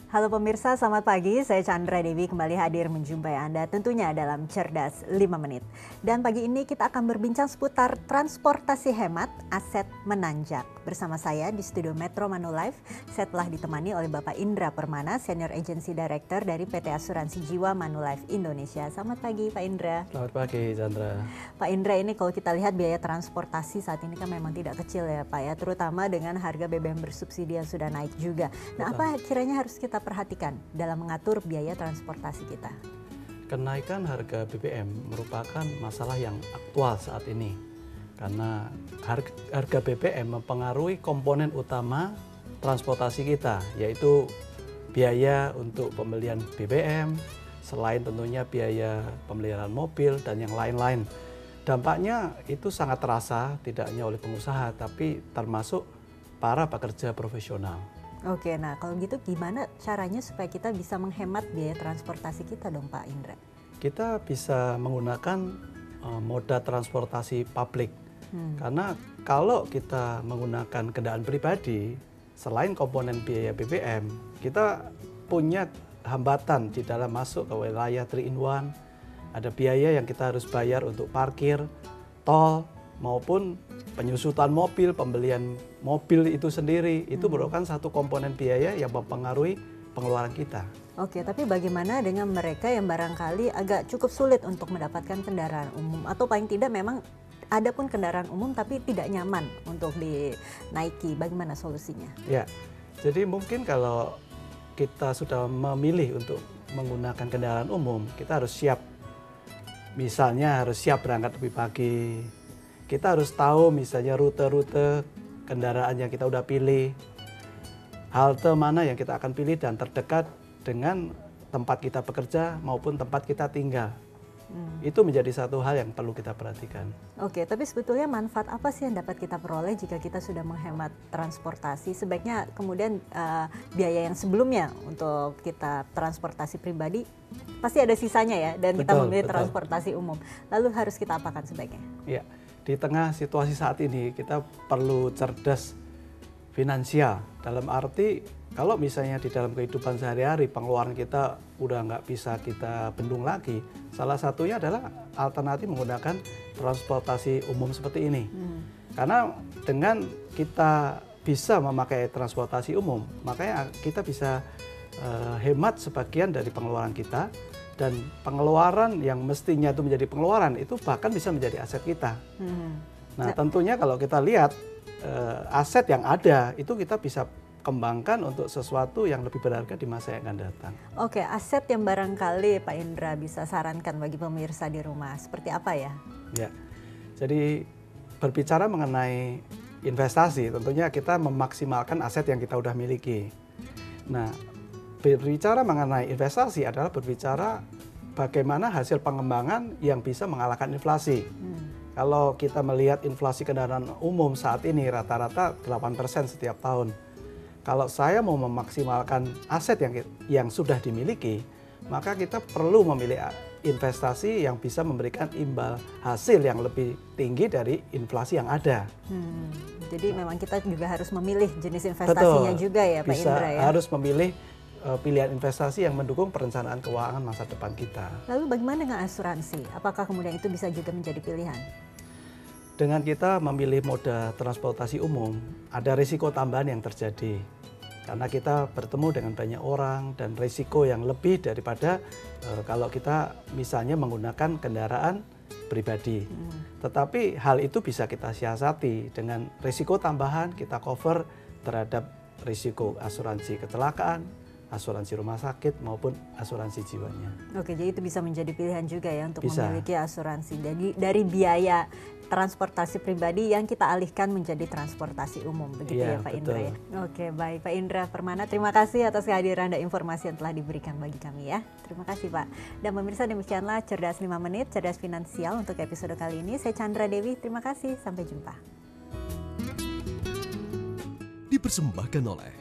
Halo pemirsa, selamat pagi. Saya Chandra Dewi kembali hadir menjumpai Anda tentunya dalam Cerdas 5 Menit. Dan pagi ini kita akan berbincang seputar transportasi hemat, aset menanjak. Bersama saya di studio Metro Manulife, saya telah ditemani oleh Bapak Indra Permana, Senior Agency Director dari PT Asuransi Jiwa Manulife Indonesia. Selamat pagi Pak Indra. Selamat pagi Chandra. Pak Indra, ini kalau kita lihat biaya transportasi saat ini kan memang tidak kecil ya Pak ya, terutama dengan harga BBM bersubsidi yang sudah naik juga. Nah, apa kiranya harus kita perhatikan dalam mengatur biaya transportasi kita? Kenaikan harga BBM merupakan masalah yang aktual saat ini karena harga BBM mempengaruhi komponen utama transportasi kita, yaitu biaya untuk pembelian BBM, selain tentunya biaya pemeliharaan mobil dan yang lain-lain. Dampaknya itu sangat terasa tidak hanya oleh pengusaha tapi termasuk para pekerja profesional. Oke, nah kalau gitu gimana caranya supaya kita bisa menghemat biaya transportasi kita dong Pak Indra? Kita bisa menggunakan moda transportasi publik. Karena kalau kita menggunakan kendaraan pribadi, selain komponen biaya BBM, kita punya hambatan di dalam masuk ke wilayah 3-in-1. Ada biaya yang kita harus bayar untuk parkir, tol, maupun penyusutan mobil, pembelian mobil itu sendiri. Itu merupakan satu komponen biaya yang mempengaruhi pengeluaran kita. Oke, tapi bagaimana dengan mereka yang barangkali agak cukup sulit untuk mendapatkan kendaraan umum, atau paling tidak memang ada pun kendaraan umum tapi tidak nyaman untuk dinaiki, bagaimana solusinya? Ya, jadi mungkin kalau kita sudah memilih untuk menggunakan kendaraan umum, kita harus siap. Misalnya harus siap berangkat lebih pagi. Kita harus tahu misalnya rute-rute kendaraan yang kita udah pilih, halte mana yang kita akan pilih dan terdekat dengan tempat kita bekerja maupun tempat kita tinggal. Itu menjadi satu hal yang perlu kita perhatikan. Oke, tapi sebetulnya manfaat apa sih yang dapat kita peroleh jika kita sudah menghemat transportasi? Sebaiknya kemudian biaya yang sebelumnya untuk kita transportasi pribadi pasti ada sisanya ya, dan kita memilih transportasi umum. Lalu harus kita apakan sebaiknya? Ya, di tengah situasi saat ini kita perlu cerdas finansial, dalam arti kalau misalnya di dalam kehidupan sehari-hari pengeluaran kita udah nggak bisa kita bendung lagi, salah satunya adalah alternatif menggunakan transportasi umum seperti ini. Karena dengan kita bisa memakai transportasi umum, makanya kita bisa hemat sebagian dari pengeluaran kita, dan pengeluaran yang mestinya itu menjadi pengeluaran itu bahkan bisa menjadi aset kita. Nah, tentunya kalau kita lihat aset yang ada itu kita bisa kembangkan untuk sesuatu yang lebih berharga di masa yang akan datang. Oke, aset yang barangkali Pak Indra bisa sarankan bagi pemirsa di rumah seperti apa ya? Ya, jadi berbicara mengenai investasi, tentunya kita memaksimalkan aset yang kita udah miliki. Nah, berbicara mengenai investasi adalah berbicara bagaimana hasil pengembangan yang bisa mengalahkan inflasi. Kalau kita melihat inflasi kendaraan umum saat ini rata-rata 8% setiap tahun. Kalau saya mau memaksimalkan aset yang sudah dimiliki, maka kita perlu memilih investasi yang bisa memberikan imbal hasil yang lebih tinggi dari inflasi yang ada. Jadi memang kita juga harus memilih jenis investasinya. Betul, juga ya Pak Indra ya? Harus memilih pilihan investasi yang mendukung perencanaan keuangan masa depan kita. Lalu bagaimana dengan asuransi? Apakah kemudian itu bisa juga menjadi pilihan? Dengan kita memilih moda transportasi umum, ada risiko tambahan yang terjadi. Karena kita bertemu dengan banyak orang dan risiko yang lebih daripada kalau kita misalnya menggunakan kendaraan pribadi. Tetapi hal itu bisa kita siasati dengan risiko tambahan, kita cover terhadap risiko asuransi kecelakaan, asuransi rumah sakit maupun asuransi jiwanya. Oke, jadi itu bisa menjadi pilihan juga ya untuk memiliki asuransi. Jadi dari biaya transportasi pribadi yang kita alihkan menjadi transportasi umum, begitu ya Pak Indra ya. Oke, baik Pak Indra Permana, terima kasih atas kehadiran dan informasi yang telah diberikan bagi kami ya. Terima kasih Pak. Dan pemirsa, demikianlah Cerdas 5 Menit, Cerdas Finansial untuk episode kali ini. Saya Chandra Dewi, terima kasih, sampai jumpa. Dipersembahkan oleh